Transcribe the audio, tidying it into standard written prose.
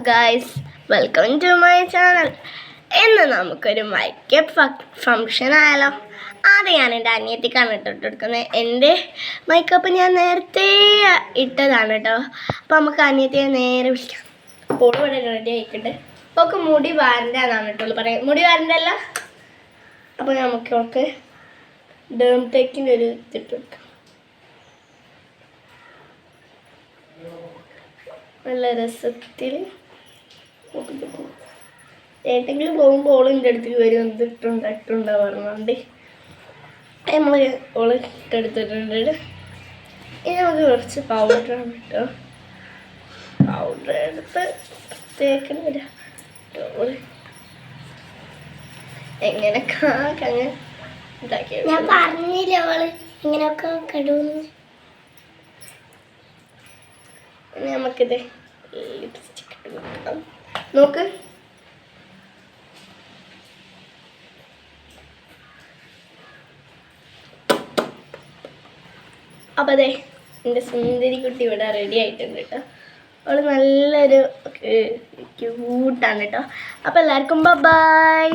Guys, welcome to my channel. ഇന്ന് നമുക്കൊരു makeup function ആയാലോ. ആദ്യം ഞാൻ എൻ്റെ അനിയത്തിക്കാണ് ഇട്ടിട്ടെടുക്കുന്നത്. എൻ്റെ മേക്കപ്പ് ഞാൻ നേരത്തെ ഇട്ടതാണ് കേട്ടോ. അപ്പോൾ നമുക്ക് അനിയത്തിയെ നേരെ വിളിക്കാം. അപ്പോൾ ഇവിടെ റെഡി ആയിട്ടുണ്ട്. അപ്പോൾ മുടി വാരൻ്റെതാണ് കേട്ടോ പറയാം. മുടി വാരൻ്റെല്ല. അപ്പോൾ നമുക്ക് ഡേം ടേക്കിൻ്റെ ഒരു ഇതിട്ടെടുക്കാം. നല്ല രസത്തിൽ ഏട്ടെങ്കിലും പോകുമ്പോൾ ഓൾ എൻ്റെ അടുത്തേക്ക് വരും. ഇട്ടുണ്ടാ പറഞ്ഞുകൊണ്ട് നമ്മൾ ഓള് ഇട്ടെടുത്തിട്ടുണ്ട്. ഇനി നമുക്ക് കുറച്ച് പൗഡറാണ് കേട്ടോ. പൗഡർ എടുത്ത് തേക്കണ എങ്ങനെയൊക്കെ അങ്ങനെ ഇതാക്കി. ഞാൻ പറഞ്ഞില്ല അവള് ഇങ്ങനെയൊക്കെ കടുവന്ന്. നമുക്കിത് ലിപ്സ്റ്റിക് ഇട്ട് കൊടുക്കാം. നോക്ക്, അപ്പം അതെ എൻ്റെ സുന്ദരി കുട്ടി ഇവിടെ റെഡി ആയിട്ടുണ്ട് കേട്ടോ. അവൾ നല്ലൊരു ക്യൂട്ടാണ് കേട്ടോ. അപ്പം എല്ലാവർക്കും ബൈ.